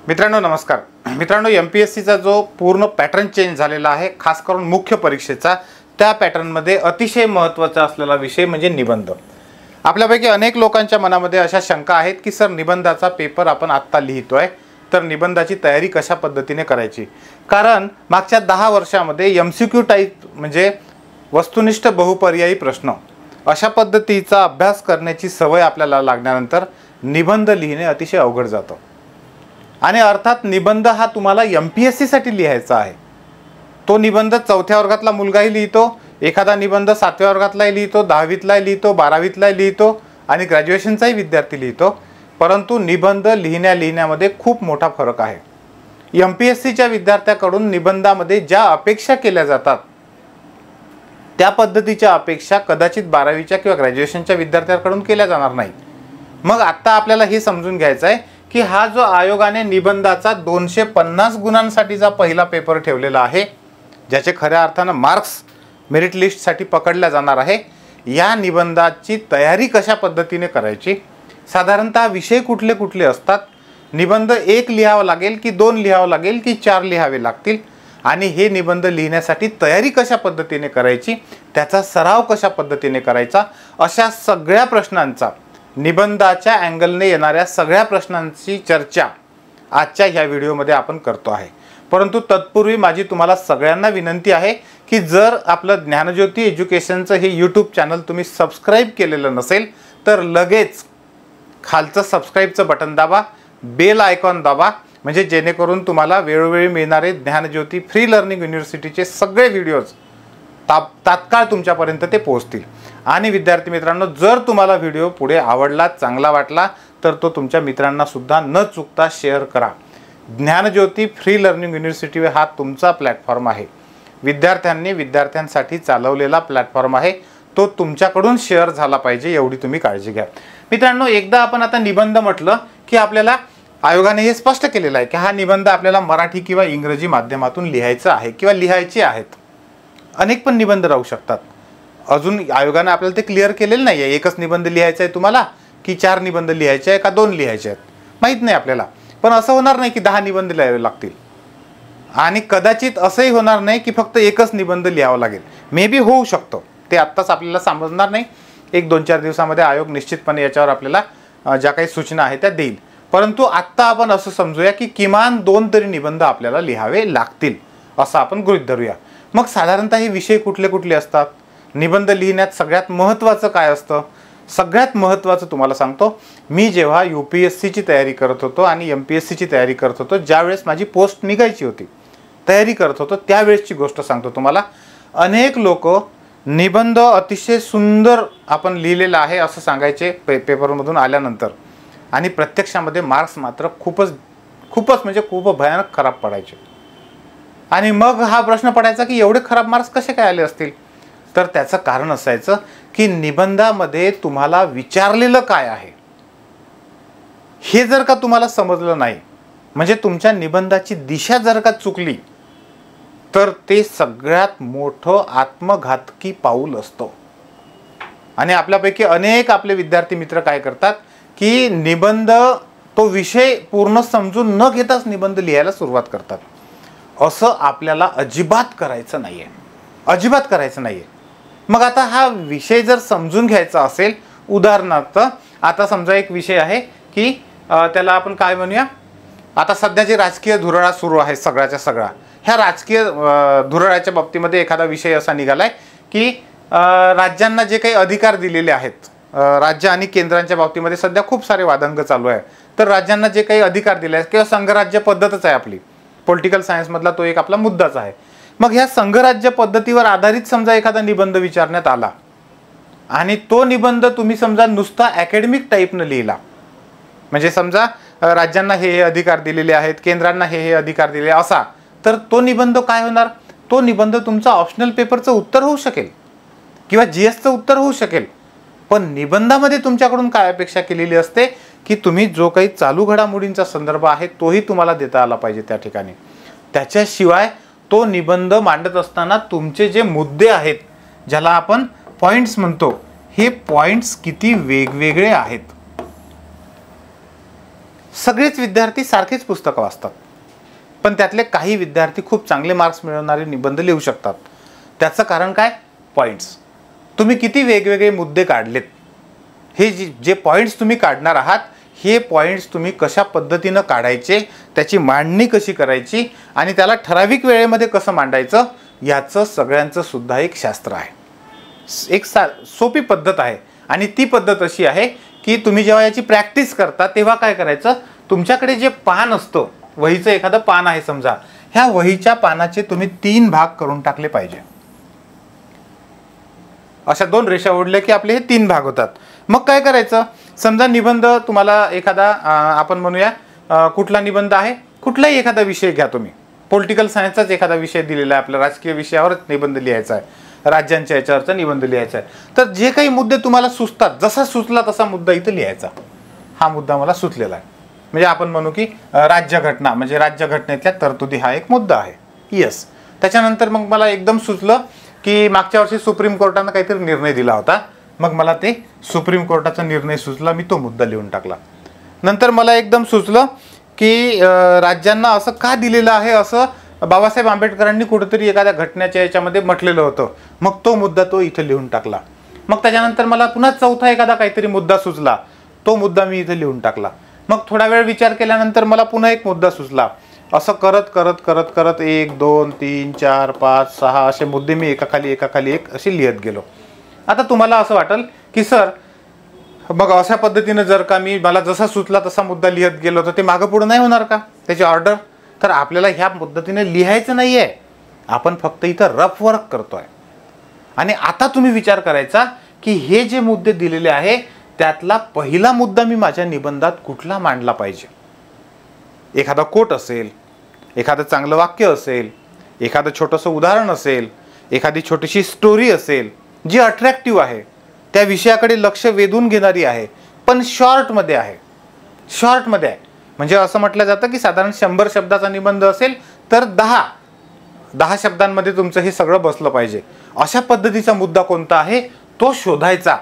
मित्रांनो नमस्कार। मित्रांनो MPSCचा जो पूर्ण पॅटर्न चेंज झालेला आहे, खास करून मुख्य परीक्षेचा, त्या पॅटर्नमध्ये अतिशय महत्त्वाचा असलेला विषय म्हणजे निबंध। आपल्यापैकी अनेक लोकांच्या मनामध्ये अशा शंका आहेत की सर निबंधाचा पेपर आपण आत्ता लिहितोय, तर निबंधाची तयारी कशा पद्धतीने करायची। कारण मागच्या 10 वर्षांमध्ये MCQ टाइप म्हणजे वस्तुनिष्ठ बहुपर्यायी प्रश्न अशा पद्धतीचा अभ्यास करण्याची सवय आपल्याला लागल्यानंतर निबंध लिहिणे अतिशय अवघड जातं। आणि अर्थात निबंध हा तुम्हाला MPSC साठी लिहायचा आहे। तो निबंध 4थ्या वर्गातला मुलगाही लिहितो, एखादा निबंध 7व्या वर्गातलाही लिहितो, 10वीतलाही लिहितो, 12वीतलाही लिहितो आणि ग्रॅज्युएशनचाही विद्यार्थी लिहितो। परंतु निबंध लिहिण्यामध्ये खूप मोठा फरक आहे। MPSCच्या विद्यार्थ्याकडून निबंधामध्ये ज्या अपेक्षा केल्या जातात त्या पद्धतीच्या अपेक्षा कदाचित 12वीच्या किंवा ग्रॅज्युएशनच्या विद्यार्थ्यांकडून केल्या जाणार नाही। मग आता आपल्याला हे समजून घ्यायचं आहे की हा जो आयोगाने निबंधाचा 250 गुणांसाठीचा पहिला पेपर ठेवलेला आहे, ज्याचे खऱ्या अर्थाने मार्क्स मेरिट लिस्टसाठी पकडल्या जाणार आहे, या निबंधाची तयारी कशा पद्धतीने करायची, साधारणतः विषय कुठले कुठले असतात, निबंध 1 लिहावा लागेल की 2 लिहावा लागेल की 4 लिहावे लागतील, आणि हे निबंध लिहिण्यासाठी तयारी कशा पद्धतीने करायची, त्याचा सराव कशा पद्धतीने करायचा, अशा सगळ्या प्रश्नांचा, निबंधाच्या अँगलने येणाऱ्या सगळ्या प्रश्नांची चर्चा आजच्या ह्या व्हिडिओमध्ये आपण करतो आहे। परंतु तत्पूर्वी माझी तुम्हाला सगळ्यांना विनंती आहे की जर आपलं ज्ञानज्योती एज्युकेशनचं हे यूट्यूब चॅनल तुम्ही सबस्क्राईब केलेलं नसेल तर लगेच खालचं सबस्क्राईबचं बटन दाबा, बेल आयकॉन दाबा, म्हणजे जेणेकरून तुम्हाला वेळोवेळी मिळणारे ज्ञानज्योती फ्री लर्निंग युनिव्हर्सिटीचे सगळे व्हिडिओज तात्काळ तुमच्यापर्यंत ते पोहोचतील। आणि विद्यार्थी मित्रांनो, जर तुम्हाला व्हिडिओ पुढे आवडला, चांगला वाटला तर तो तुमच्या मित्रांना सुद्धा न चुकता शेअर करा। ज्ञानज्योती फ्री लर्निंग युनिव्हर्सिटी हा तुमचा प्लॅटफॉर्म आहे, विद्यार्थ्यांसाठी चालवलेला प्लॅटफॉर्म आहे, तो तुमच्याकडून शेअर झाला पाहिजे एवढी तुम्ही काळजी घ्या। मित्रांनो, एकदा आपण आता निबंध म्हटलं की आपल्याला आयोगाने हे स्पष्ट केलेलं आहे की हा निबंध आपल्याला मराठी किंवा इंग्रजी माध्यमातून लिहायचा आहे किंवा लिहायचे आहेत। अनेक पण निबंध राहू शकतात, अजून आयोगाने आपल्याला ते क्लिअर केलेलं नाही आहे, एकच निबंध लिहायचा आहे तुम्हाला की 4 निबंध लिहायचे आहे का 2 लिहायचे आहेत, माहीत नाही आपल्याला। पण असं होणार नाही की 10 निबंध लिहावे लागतील, आणि कदाचित असंही होणार नाही की फक्त एकच निबंध लिहावा लागेल। मे बी होऊ शकतं, ते आत्ताच आपल्याला समजणार नाही, 1-2-4 दिवसामध्ये आयोग निश्चितपणे याच्यावर आपल्याला ज्या काही सूचना आहेत त्या देईल। परंतु आत्ता आपण असं समजूया की किमान 2 तरी निबंध आपल्याला लिहावे लागतील असं आपण गृहीत धरूया। मग साधारणतः हे विषय कुठले कुठले असतात, निबंध लिहिण्यात सगळ्यात महत्त्वाचं काय असतं? सगळ्यात महत्त्वाचं तुम्हाला सांगतो, मी जेव्हा UPSCची तयारी करत होतो आणि MPSCची तयारी करत होतो, ज्यावेळेस माझी पोस्ट निघायची होती, तयारी करत होतो, त्यावेळेसची गोष्ट सांगतो तुम्हाला। अनेक लोक निबंध अतिशय सुंदर आपण लिहिलेला आहे असं सांगायचे पेपरमधून आल्यानंतर, आणि प्रत्यक्षामध्ये मार्क्स मात्र खूपच म्हणजे खूप भयानक खराब पडायचे। आणि मग हा प्रश्न पडायचा की एवढे खराब मार्क्स कसे काय आले असतील? तर त्याचं कारण असायचं की निबंधामध्ये तुम्हाला विचारलेलं काय आहे हे जर का तुम्हाला समजलं नाही, म्हणजे तुमच्या निबंधाची दिशा जर का चुकली, तर ते सगळ्यात मोठं आत्मघातकी पाऊल असतं। आणि आपल्यापैकी अनेक आपले विद्यार्थी मित्र काय करतात की निबंध तो विषय पूर्ण समजून न घेताच निबंध लिहायला सुरुवात करतात। असं आपल्याला अजिबात करायचं नाहीये, अजिबात करायचं नाहीये। मग आता हा विषय जर समजून घ्यायचा असेल, उदाहरणार्थ आता समजा एक विषय आहे की त्याला आपण काय म्हणूया, आता सध्या जे राजकीय धुरळा सुरू आहे सगळ्याच्या सगळा, ह्या राजकीय धुरळाच्या बाबतीमध्ये एखादा विषय असा निघालाय की राज्यांना जे काही अधिकार दिलेले आहेत, राज्य आणि केंद्रांच्या बाबतीमध्ये सध्या खूप सारे वादंग चालू आहे, तर राज्यांना जे काही अधिकार दिले आहेत किंवा संघराज्य पद्धतच आहे आपली, पॉलिटिकल सायन्समधला तो एक आपला मुद्दाच आहे। मग ह्या संघराज्य पद्धतीवर आधारित समजा एखादा निबंध विचारण्यात आला आणि तो निबंध तुम्ही समजा नुसता अकॅडमिक टाईपनं लिहिला, म्हणजे समजा राज्यांना हे अधिकार दिलेले आहेत, केंद्रांना हे अधिकार दिले असा, तर तो निबंध काय होणार? तो निबंध तुमचा ऑप्शनल पेपरचं उत्तर होऊ शकेल किंवा GSचं उत्तर होऊ शकेल, पण निबंधामध्ये तुमच्याकडून काय अपेक्षा केलेली असते की तुम्ही जो काही चालू घडामोडींचा संदर्भ आहे तोही तुम्हाला देता आला पाहिजे त्या ठिकाणी। त्याच्याशिवाय तो निबंध मांडत असताना तुमचे जे मुद्दे आहेत, ज्याला आपण पॉइंट्स म्हणतो, हे पॉइंट्स किती वेगवेगळे आहेत, सगळेच विद्यार्थी सारखेच पुस्तकं वाचतात, पण त्यातले काही विद्यार्थी खूप चांगले मार्क्स मिळवणारे निबंध लिहू शकतात. त्याचं कारण काय? पॉईंट्स. तुम्ही किती वेगवेगळे मुद्दे काढलेत, हे जे पॉईंट्स तुम्ही काढणार आहात, हे पॉईंट्स तुम्ही कशा पद्धतीनं काढायचे, त्याची मांडणी कशी करायची आणि त्याला ठराविक वेळेमध्ये कसं मांडायचं, याचं सगळ्यांचं सुद्धा एक शास्त्र आहे. एक सोपी पद्धत आहे. आणि ती पद्धत अशी आहे की तुम्ही जेव्हा याची प्रॅक्टिस करता तेव्हा काय करायचं, तुमच्याकडे जे पान असतं, वहीचं एखादं पान आहे समजा, ह्या वहीच्या पानाचे तुम्ही 3 भाग करून टाकले पाहिजे. अशा 2 रेषा ओढल्या की आपले हे 3 भाग होतात. मग काय करायचं, समजा निबंध तुम्हाला एखादा आपण म्हणूया कुठला निबंध आहे, कुठलाही एखादा विषय घ्या तुम्ही. पॉलिटिकल सायन्सचाच एखादा विषय दिलेला आहे, आपल्या राजकीय विषयावरच निबंध लिहायचा आहे, राज्यांच्या याच्यावरचा निबंध लिहायचा आहे. तर जे काही मुद्दे तुम्हाला सुचतात, जसा सुचला तसा मुद्दा इथं लिहायचा. हा मुद्दा मला सुचलेला आहे, म्हणजे आपण म्हणू की राज्यघटना, म्हणजे राज्यघटनेतल्या तरतुदी हा एक मुद्दा आहे. येस. त्याच्यानंतर मग मला एकदम सुचलं की मागच्या वर्षी सुप्रीम कोर्टानं काहीतरी निर्णय दिला होता, मग मला ते सुप्रीम कोर्टाचा निर्णय सुचला, मी तो मुद्दा लिहून टाकला. नंतर मला एकदम सुचलं की राज्यांना असं का दिलेलं आहे, असं बाबासाहेब आंबेडकरांनी कुठेतरी एखाद्या घटनेच्या याच्यामध्ये म्हटलेलं होतं, मग तो मुद्दा तो इथं लिहून टाकला. मग त्याच्यानंतर मला पुन्हा चौथा एखादा काहीतरी मुद्दा सुचला, तो मुद्दा मी इथं लिहून टाकला. मग थोडा वेळ विचार केल्यानंतर मला पुन्हा एक मुद्दा सुचला. असं करत करत करत करत 1 2 3 4 5 6 असे मुद्दे मी एकाखाली एक असे लिहत गेलो. आता तुम्हाला असं वाटेल की सर मग अशा पद्धतीनं जर का मला जसा सुचला तसा मुद्दा लिहत गेलो तर ते मागं पुढं नाही होणार का त्याची ऑर्डर? तर आपल्याला ह्या पद्धतीने लिहायचं नाही आहे, आपण फक्त इथं रफ वर्क करतोय. आणि आता तुम्ही विचार करायचा की हे जे मुद्दे दिलेले आहे त्यातला पहिला मुद्दा मी माझ्या निबंधात कुठला मांडला पाहिजे. एखादा कोट असेल, एखादं चांगलं वाक्य असेल, एखादं छोटंसं उदाहरण असेल, एखादी छोटीशी स्टोरी असेल जी अट्रॅक्टिव्ह आहे, त्या विषयाकडे लक्ष वेधून घेणारी आहे, पण शॉर्टमध्ये आहे. म्हणजे असं म्हटलं जातं की साधारण 100 शब्दाचा निबंध असेल तर 10 शब्दांमध्ये तुमचं हे सगळं बसलं पाहिजे. अशा पद्धतीचा मुद्दा कोणता आहे तो शोधायचा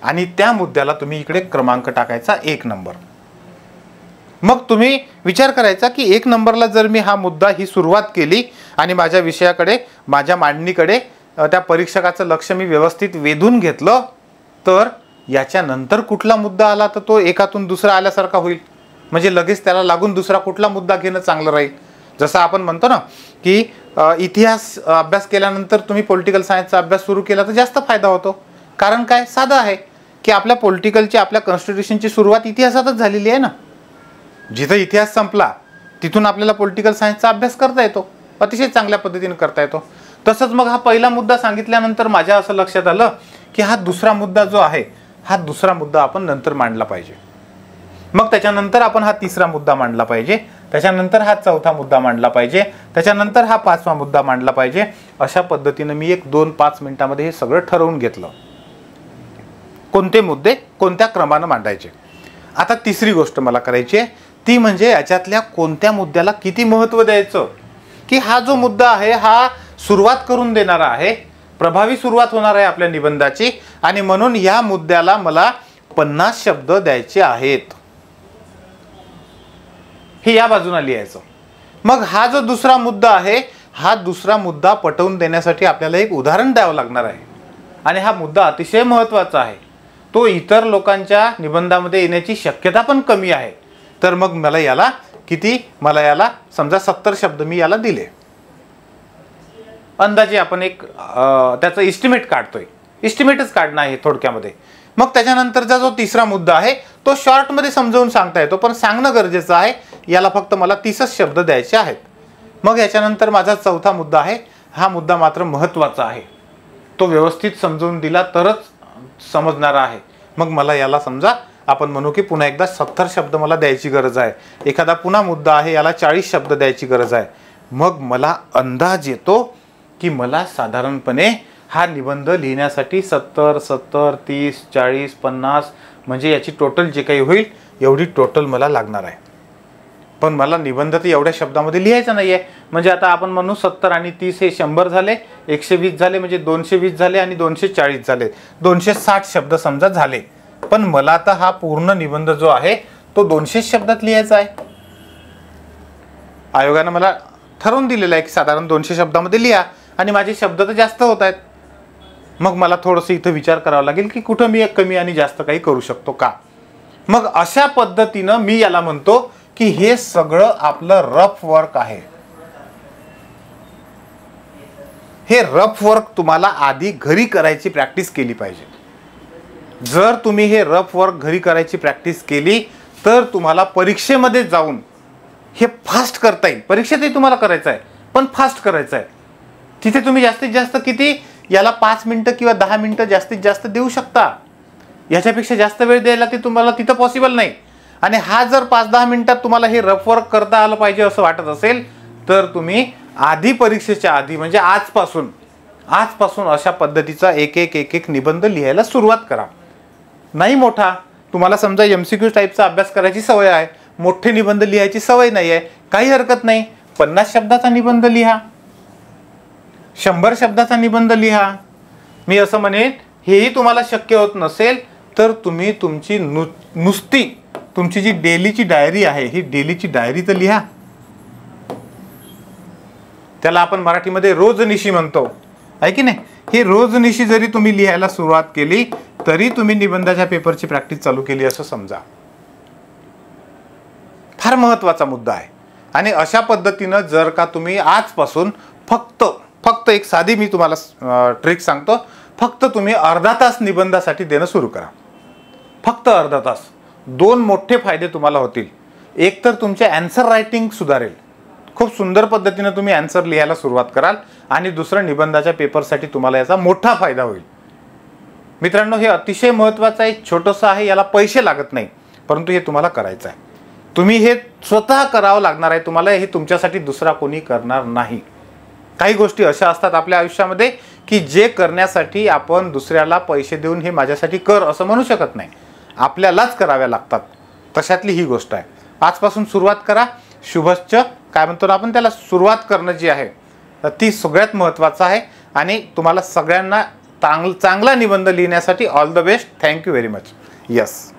आणि त्या मुद्द्याला तुम्ही इकडे क्रमांक टाकायचा 1 नंबर. मग तुम्ही विचार करायचा की 1 नंबरला जर मी हा मुद्दा ही सुरुवात केली आणि माझ्या विषयाकडे, माझ्या मांडणीकडे त्या परीक्षकाचं लक्ष मी व्यवस्थित वेधून घेतलं, तर याच्यानंतर कुठला मुद्दा आला तर तो एकातून दुसरा आल्यासारखा होईल. म्हणजे लगेच त्याला लागून दुसरा कुठला मुद्दा घेणं चांगलं राहील. जसं आपण म्हणतो ना की इतिहास अभ्यास केल्यानंतर तुम्ही पॉलिटिकल सायन्सचा अभ्यास सुरू केला तर जास्त फायदा होतो. कारण काय, साधं आहे की आपल्या पॉलिटिकलची, आपल्या कॉन्स्टिट्यूशनची सुरुवात इतिहासातच झालेली आहे ना. जिथं इतिहास संपला तिथून आपल्याला पॉलिटिकल सायन्सचा अभ्यास करता येतो, अतिशय चांगल्या पद्धतीने करता येतो. तसंच मग हा पहिला मुद्दा सांगितल्यानंतर माझ्या असं लक्षात आलं की हा दुसरा मुद्दा जो आहे, हा दुसरा मुद्दा आपण नंतर मांडला पाहिजे. मग त्याच्यानंतर आपण हा तिसरा मुद्दा मांडला पाहिजे, त्याच्यानंतर हा चौथा मुद्दा मांडला पाहिजे, त्याच्यानंतर हा 5वा मुद्दा मांडला पाहिजे. अशा पद्धतीनं मी 1-2-5 मिनिटामध्ये हे सगळं ठरवून घेतलं, कोणते मुद्दे कोणत्या क्रमानं मांडायचे. आता तिसरी गोष्ट मला करायची आहे ती म्हणजे याच्यातल्या कोणत्या मुद्द्याला किती महत्त्व द्यायचं. की हा जो मुद्दा आहे हा सुरुवात करून देणारा आहे, प्रभावी सुरुवात होणार आहे आपल्या निबंधाची, आणि म्हणून या मुद्द्याला मला 50 शब्द द्यायचे आहेत, हे या बाजूला लिहायचं. मग हा जो दुसरा मुद्दा आहे, हा दुसरा मुद्दा पटवून देण्यासाठी आपल्याला एक उदाहरण द्यावं लागणार आहे. आणि हा मुद्दा अतिशय महत्त्वाचा आहे, तो इतर लोकांच्या निबंधामध्ये येण्याची शक्यता पण कमी आहे. तर मग मला याला समजा 70 शब्द मी याला दिले. अंदाजे आपण एक त्याचं इस्टिमेट काढतोय, इस्टिमेटच काढणं आहे थोडक्यामध्ये. मग त्याच्यानंतरचा जो तिसरा मुद्दा आहे तो शॉर्टमध्ये समजावून सांगता येतो, पण सांगणं गरजेचं आहे. याला फक्त मला 30च शब्द द्यायचे आहेत. मग याच्यानंतर माझा चौथा मुद्दा आहे, हा मुद्दा मात्र महत्त्वाचा आहे, तो व्यवस्थित समजून दिला तरच समजणारा आहे. मग मला याला समजा आपण म्हणू की पुन्हा एकदा 70 शब्द मला द्यायची गरज आहे. एखादा पुन्हा मुद्दा आहे, याला 40 शब्द द्यायची गरज आहे. मग मला अंदाज येतो की मला साधारणपणे हा निबंध लिहिण्यासाठी 70, 30, 40, 50 म्हणजे याची टोटल जे काही होईल एवढी टोटल मला लागणार आहे. पण मला निबंध तर एवढ्या शब्दामध्ये लिहायचा नाही आहे. म्हणजे आता आपण म्हणू 70 आणि 30 हे 100 झाले, 120 झाले, म्हणजे 220 झाले आणि 240 झाले, 260 शब्द समजा झाले. पण मला आता हा पूर्ण निबंध जो आहे तो 200 शब्दात लिहायचा आहे. आयोगानं मला ठरवून दिलेलं आहे की साधारण 200 शब्दामध्ये लिहा आणि माझे शब्द तर जास्त होत आहेत. मग मला थोडंसं इथं विचार करावा लागेल की कुठं मी एक कमी आणि जास्त काही करू शकतो का. मग अशा पद्धतीनं मी याला म्हणतो की हे सगळं आपलं रफ वर्क आहे. हे रफ वर्क तुम्हाला आधी घरी करायची प्रॅक्टिस केली पाहिजे. जर तुम्ही हे रफ वर्क घरी करायची प्रॅक्टिस केली तर तुम्हाला परीक्षेमध्ये जाऊन हे फास्ट करता येईल. परीक्षेतही तुम्हाला करायचं आहे पण फास्ट करायचं आहे. तिथे तुम्ही जास्तीत जास्त किती याला 5 मिनिटं किंवा 10 मिनिटं जास्तीत जास्त देऊ शकता. याच्यापेक्षा जास्त वेळ द्यायला ते तुम्हाला तिथं पॉसिबल नाही. आणि हा जर 5-10 मिनिटात तुम्हाला हे रफ वर्क करता आलं पाहिजे असं वाटत असेल तर तुम्ही आधी परीक्षेच्या आधी म्हणजे आजपासून अशा पद्धतीचा एक निबंध लिहायला सुरुवात करा. नाही मोठा तुम्हाला समजा MCQ टाईपचा अभ्यास करायची सवय आहे, मोठे निबंध लिहायची सवय नाही आहे, काही हरकत नाही. 50 शब्दाचा निबंध लिहा, 100 शब्दाचा निबंध लिहा. मी असं म्हणेन हेही तुम्हाला शक्य होत नसेल तर तुम्ही तुमची नुसती तुमची जी डेलीची डायरी आहे ही डेलीची डायरी तर लिहा. त्याला आपण मराठीमध्ये रोजनिशी म्हणतो आहे की नाही. ही रोजनिशी जरी तुम्ही लिहायला सुरुवात केली तरी तुम्ही निबंधाच्या पेपरची प्रॅक्टिस चालू केली असं समजा. फार महत्त्वाचा मुद्दा आहे. आणि अशा पद्धतीनं जर का तुम्ही आजपासून फक्त एक साधी मी तुम्हाला ट्रिक सांगतो. फक्त तुम्ही अर्धा तास निबंधासाठी देणं सुरू करा. फक्त अर्धा तास. 2 मोठे फायदे तुम्हाला होतील. एक तर तुमचे ॲन्सर रायटिंग सुधारेल, खूप सुंदर पद्धतीने तुम्ही ॲन्सर लिहायला सुरुवात कराल. आणि दुसरं निबंधाच्या पेपरसाठी तुम्हाला याचा मोठा फायदा होईल. मित्रांनो हे अतिशय महत्त्वाचं आहे. छोटंसं आहे, याला पैसे लागत नाही, परंतु हे तुम्हाला करायचं आहे. तुम्ही हे स्वतः करावं लागणार आहे तुम्हाला. हे तुमच्यासाठी दुसरा कोणी करणार नाही. काही गोष्टी अशा असतात आपल्या आयुष्यामध्ये की जे करण्यासाठी आपण दुसऱ्याला पैसे देऊन हे माझ्यासाठी कर असं म्हणू शकत नाही, आपल्यालाच कराव्या लागतात. तशातली ही गोष्ट आहे. आजपासून सुरुवात करा. शुभश्च काय म्हणतो ना आपण त्याला, सुरुवात करणं जी आहे ती सगळ्यात महत्त्वाचं आहे. आणि तुम्हाला सगळ्यांना चांगला निबंध लिहिण्यासाठी all the best. Thank you very much. Yes.